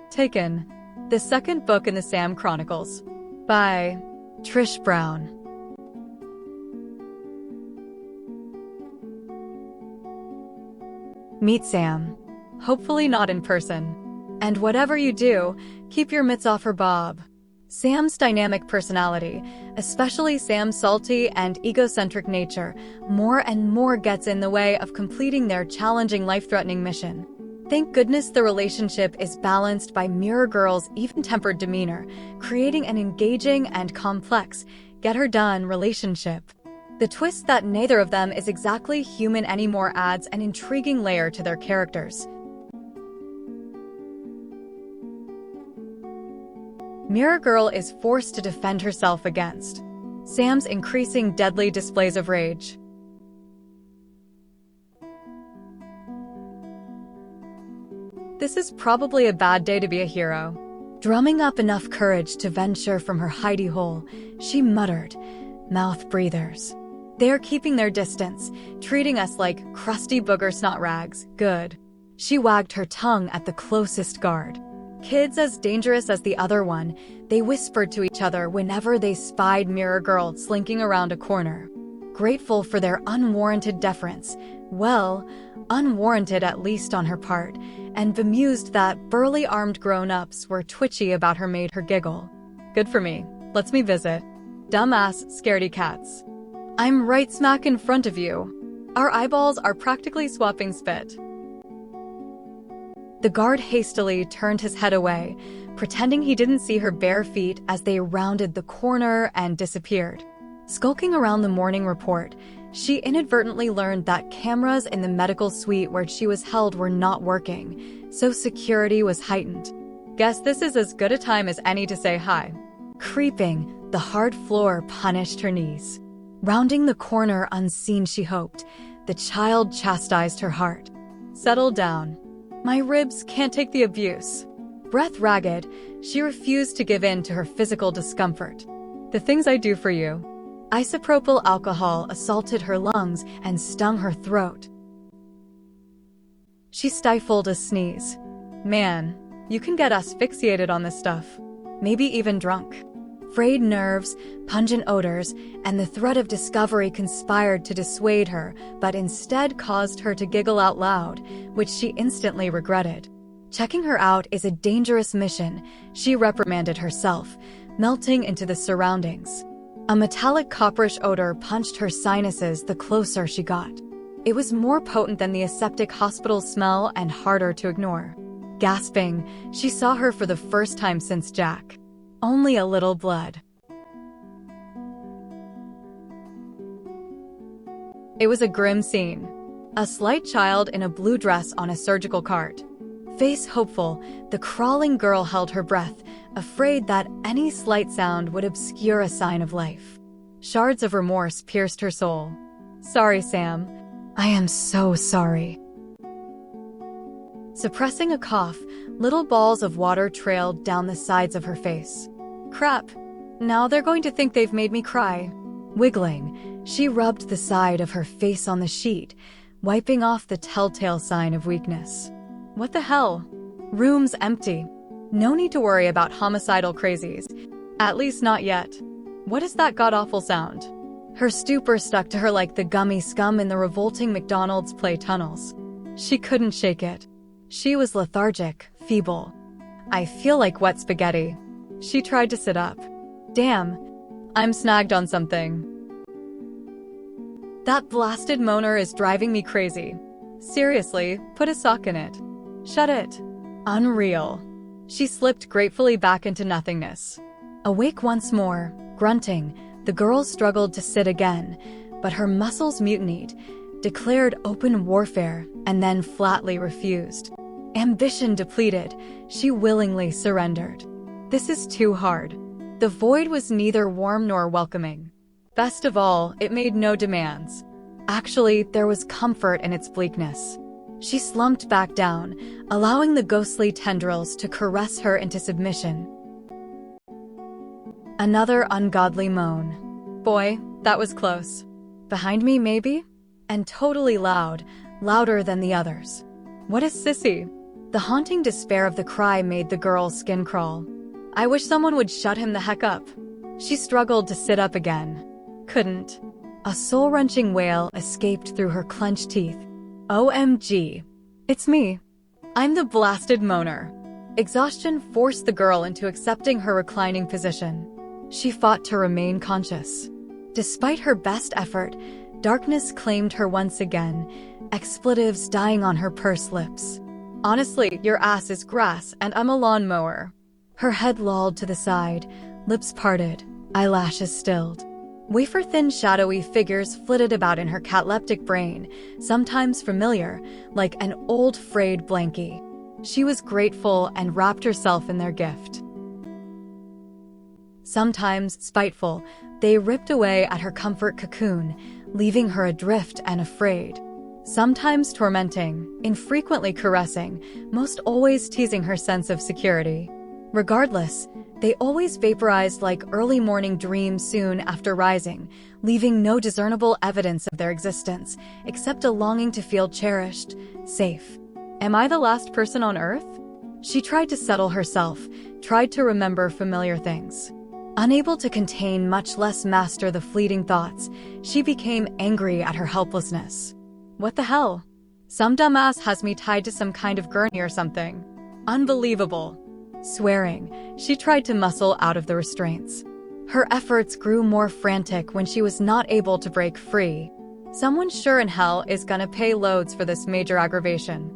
Taken, the second book in the Sam Chronicles, by Trish Brown. Meet Sam. Hopefully not in person. And whatever you do, keep your mitts off her Bob. Sam's dynamic personality, especially Sam's salty and egocentric nature, more and more gets in the way of completing their challenging, life-threatening mission. Thank goodness the relationship is balanced by Mirror Girl's even-tempered demeanor, creating an engaging and complex, get-her-done relationship. The twist that neither of them is exactly human anymore adds an intriguing layer to their characters. Mirror Girl is forced to defend herself against Sam's increasing deadly displays of rage. This is probably a bad day to be a hero. Drumming up enough courage to venture from her hidey hole, she muttered, "Mouth breathers. They're keeping their distance, treating us like crusty booger snot rags. Good." She wagged her tongue at the closest guard. Kids as dangerous as the other one, they whispered to each other whenever they spied Mirror Girl slinking around a corner. Grateful for their unwarranted deference, well, unwarranted at least on her part, and bemused that burly armed grown-ups were twitchy about her made her giggle. Good for me. Lets me visit. Dumbass, scaredy cats. I'm right smack in front of you. Our eyeballs are practically swapping spit. The guard hastily turned his head away, pretending he didn't see her bare feet as they rounded the corner and disappeared. Skulking around the morning report, she inadvertently learned that cameras in the medical suite where she was held were not working, so security was heightened. Guess this is as good a time as any to say hi. Creeping, the hard floor punished her knees. Rounding the corner unseen, she hoped, the child chastised her heart. Settle down. My ribs can't take the abuse. Breath ragged, she refused to give in to her physical discomfort. The things I do for you. Isopropyl alcohol assaulted her lungs and stung her throat. She stifled a sneeze. Man, you can get asphyxiated on this stuff. Maybe even drunk. Frayed nerves, pungent odors, and the threat of discovery conspired to dissuade her, but instead caused her to giggle out loud, which she instantly regretted. Checking her out is a dangerous mission, she reprimanded herself, melting into the surroundings. A metallic copperish odor punched her sinuses the closer she got. It was more potent than the aseptic hospital smell and harder to ignore. Gasping, she saw her for the first time since Jack. Only a little blood. It was a grim scene. A slight child in a blue dress on a surgical cart. Face hopeful, the crawling girl held her breath, afraid that any slight sound would obscure a sign of life. Shards of remorse pierced her soul. Sorry, Sam. I am so sorry. Suppressing a cough, little balls of water trailed down the sides of her face. Crap. Now they're going to think they've made me cry. Wiggling, she rubbed the side of her face on the sheet, wiping off the telltale sign of weakness. What the hell? Room's empty. No need to worry about homicidal crazies. At least not yet. What is that god-awful sound? Her stupor stuck to her like the gummy scum in the revolting McDonald's play tunnels. She couldn't shake it. She was lethargic, feeble. I feel like wet spaghetti. She tried to sit up. Damn, I'm snagged on something. That blasted moaner is driving me crazy. Seriously, put a sock in it. Shut it. Unreal. She slipped gratefully back into nothingness. Awake once more, grunting, the girl struggled to sit again, but her muscles mutinied, declared open warfare, and then flatly refused. Ambition depleted, she willingly surrendered. This is too hard. The void was neither warm nor welcoming. Best of all, it made no demands. Actually, there was comfort in its bleakness. She slumped back down, allowing the ghostly tendrils to caress her into submission. Another ungodly moan. Boy, that was close. Behind me, maybe? And totally loud, louder than the others. What a sissy. The haunting despair of the cry made the girl's skin crawl. I wish someone would shut him the heck up. She struggled to sit up again. Couldn't. A soul-wrenching wail escaped through her clenched teeth. OMG. It's me. I'm the blasted moaner. Exhaustion forced the girl into accepting her reclining position. She fought to remain conscious. Despite her best effort, darkness claimed her once again, expletives dying on her pursed lips. Honestly, your ass is grass and I'm a lawnmower. Her head lolled to the side, lips parted, eyelashes stilled. Wafer-thin shadowy figures flitted about in her cataleptic brain, sometimes familiar, like an old frayed blankie. She was grateful and wrapped herself in their gift. Sometimes spiteful, they ripped away at her comfort cocoon, leaving her adrift and afraid. Sometimes tormenting, infrequently caressing, most always teasing her sense of security. Regardless, they always vaporized like early morning dreams soon after rising, leaving no discernible evidence of their existence, except a longing to feel cherished, safe. Am I the last person on Earth? She tried to settle herself, tried to remember familiar things. Unable to contain, much less master the fleeting thoughts, she became angry at her helplessness. What the hell? Some dumbass has me tied to some kind of gurney or something. Unbelievable. Swearing, she tried to muscle out of the restraints. Her efforts grew more frantic when she was not able to break free. Someone sure in hell is gonna pay loads for this major aggravation.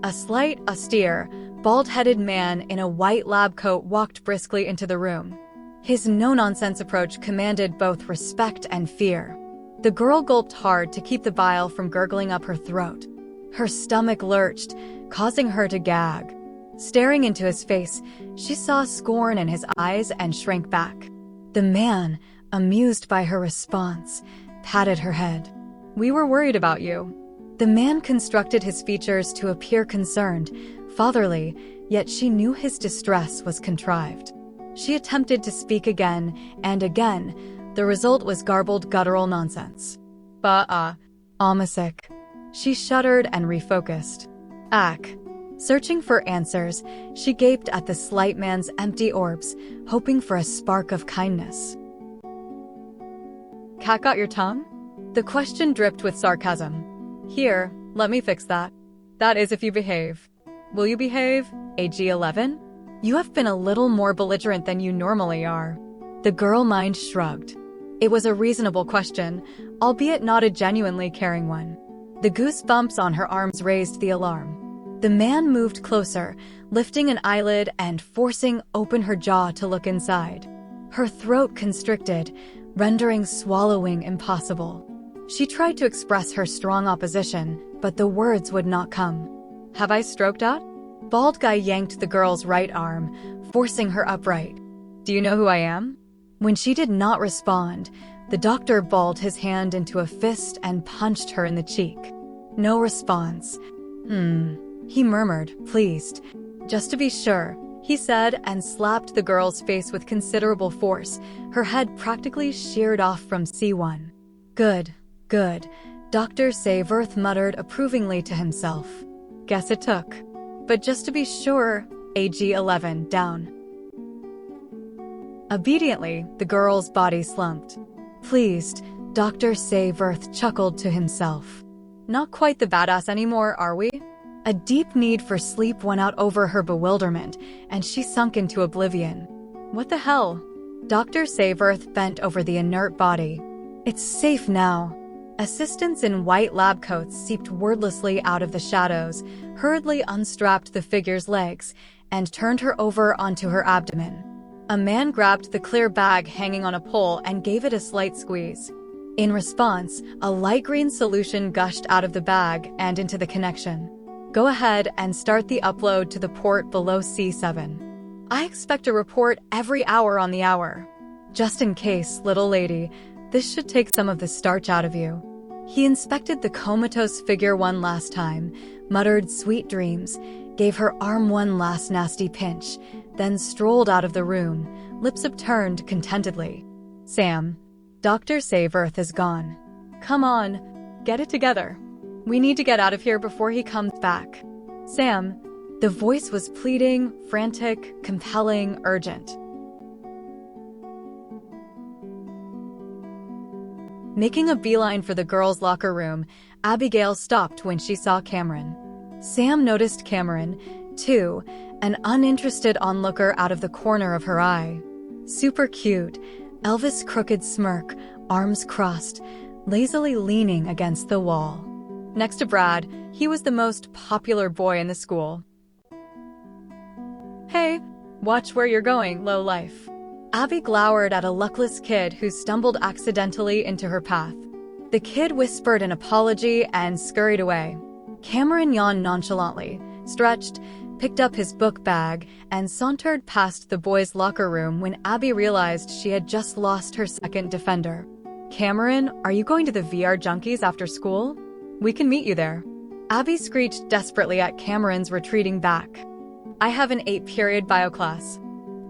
A slight, austere, bald-headed man in a white lab coat walked briskly into the room. His no-nonsense approach commanded both respect and fear. The girl gulped hard to keep the bile from gurgling up her throat. Her stomach lurched, causing her to gag. Staring into his face, she saw scorn in his eyes and shrank back. The man, amused by her response, patted her head. "We were worried about you." The man constructed his features to appear concerned, fatherly, yet she knew his distress was contrived. She attempted to speak again, and again. The result was garbled guttural nonsense. Amasic. She shuddered and refocused. Ack. Searching for answers, she gaped at the slight man's empty orbs, hoping for a spark of kindness. Cat got your tongue? The question dripped with sarcasm. Here, let me fix that. That is if you behave. Will you behave, AG-11? You have been a little more belligerent than you normally are. The girl mind shrugged. It was a reasonable question, albeit not a genuinely caring one. The goosebumps on her arms raised the alarm. The man moved closer, lifting an eyelid and forcing open her jaw to look inside. Her throat constricted, rendering swallowing impossible. She tried to express her strong opposition, but the words would not come. Have I stroked out? Bald guy yanked the girl's right arm, forcing her upright. Do you know who I am? When she did not respond, the doctor balled his hand into a fist and punched her in the cheek. No response. He murmured, pleased. Just to be sure, he said, and slapped the girl's face with considerable force, her head practically sheared off from C1. Good. Dr. Sayworth muttered approvingly to himself. Guess it took. But just to be sure, AG-11 down. Obediently, the girl's body slumped. Pleased, Dr. Sayworth chuckled to himself. Not quite the badass anymore, are we? A deep need for sleep went out over her bewilderment, and she sunk into oblivion. What the hell? Dr. Sayworth bent over the inert body. It's safe now. Assistants in white lab coats seeped wordlessly out of the shadows, hurriedly unstrapped the figure's legs, and turned her over onto her abdomen. A man grabbed the clear bag hanging on a pole and gave it a slight squeeze. In response, a light green solution gushed out of the bag and into the connection. Go ahead and start the upload to the port below C7. I expect a report every hour on the hour. Just in case, little lady, this should take some of the starch out of you. He inspected the comatose figure one last time, muttered sweet dreams, gave her arm one last nasty pinch, then strolled out of the room, lips upturned contentedly. Sam, Dr. Saveearth is gone. Come on, get it together. We need to get out of here before he comes back. Sam, the voice was pleading, frantic, compelling, urgent. Making a beeline for the girls' locker room, Abigail stopped when she saw Cameron. Sam noticed Cameron, too, an uninterested onlooker out of the corner of her eye. Super cute, Elvis crooked smirk, arms crossed, lazily leaning against the wall. Next to Brad, he was the most popular boy in the school. Hey, watch where you're going, low life. Abby glowered at a luckless kid who stumbled accidentally into her path. The kid whispered an apology and scurried away. Cameron yawned nonchalantly, stretched, picked up his book bag, and sauntered past the boys' locker room when Abby realized she had just lost her second defender. Cameron, are you going to the VR Junkies after school? We can meet you there. Abby screeched desperately at Cameron's retreating back. I have an 8-period bio class.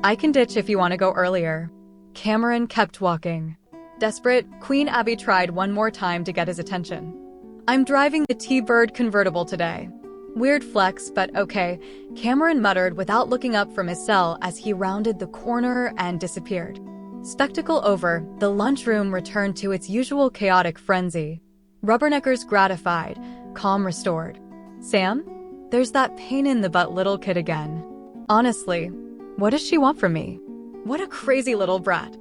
I can ditch if you want to go earlier. Cameron kept walking. Desperate, Queen Abby tried one more time to get his attention. I'm driving the T-Bird convertible today. Weird flex, but okay, Cameron muttered without looking up from his cell as he rounded the corner and disappeared. Spectacle over, the lunchroom returned to its usual chaotic frenzy. Rubberneckers gratified, calm restored. Sam? There's that pain-in-the-butt little kid again. Honestly, what does she want from me? What a crazy little brat.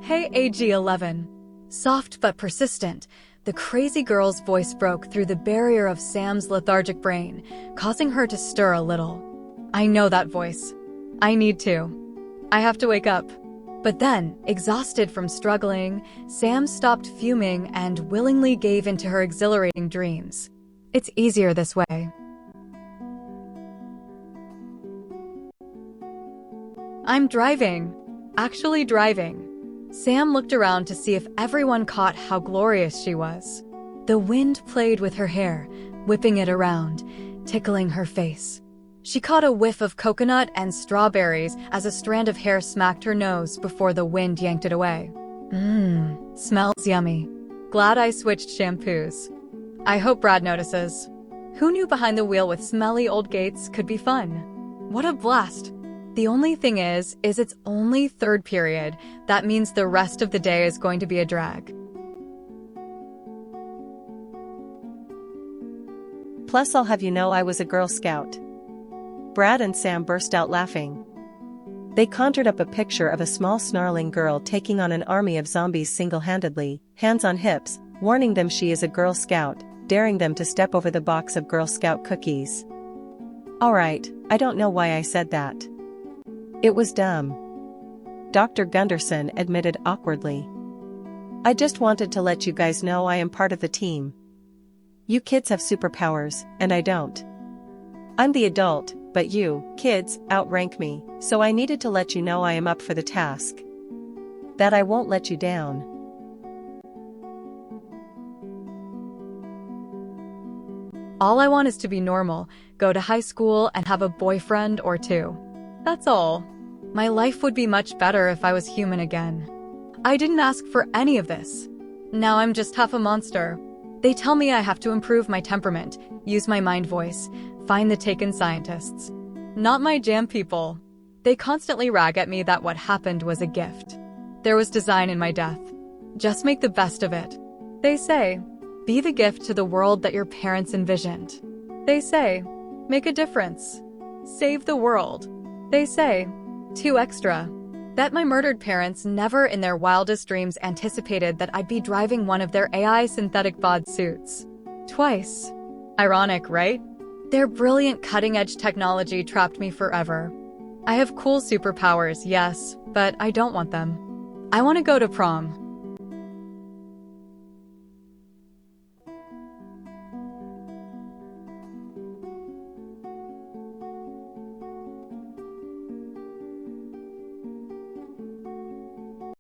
Hey, AG-11. Soft but persistent, the crazy girl's voice broke through the barrier of Sam's lethargic brain, causing her to stir a little. I know that voice. I need to. I have to wake up. But then, exhausted from struggling, Sam stopped fuming and willingly gave into her exhilarating dreams. It's easier this way. I'm driving. Actually driving. Sam looked around to see if everyone caught how glorious she was. The wind played with her hair, whipping it around, tickling her face. She caught a whiff of coconut and strawberries as a strand of hair smacked her nose before the wind yanked it away. Smells yummy. Glad I switched shampoos. I hope Brad notices. Who knew behind the wheel with smelly old gates could be fun? What a blast. The only thing is it's only third period. That means the rest of the day is going to be a drag. Plus, I'll have you know I was a Girl Scout. Brad and Sam burst out laughing. They conjured up a picture of a small snarling girl taking on an army of zombies single-handedly, hands on hips, warning them she is a Girl Scout, daring them to step over the box of Girl Scout cookies. Alright, I don't know why I said that. It was dumb. Dr. Gunderson admitted awkwardly. I just wanted to let you guys know I am part of the team. You kids have superpowers, and I don't. I'm the adult, but you, kids, outrank me, so I needed to let you know I am up for the task. That I won't let you down. All I want is to be normal, go to high school, and have a boyfriend or two. That's all. My life would be much better if I was human again. I didn't ask for any of this. Now I'm just half a monster. They tell me I have to improve my temperament, use my mind voice, find the taken scientists. Not my jam, people. They constantly rag at me that what happened was a gift. There was design in my death. Just make the best of it. They say, be the gift to the world that your parents envisioned. They say, make a difference. Save the world. They say, 2 extra. Bet my murdered parents never in their wildest dreams anticipated that I'd be driving one of their AI synthetic bod suits. Twice. Ironic, right? Their brilliant cutting-edge technology trapped me forever. I have cool superpowers, yes, but I don't want them. I want to go to prom.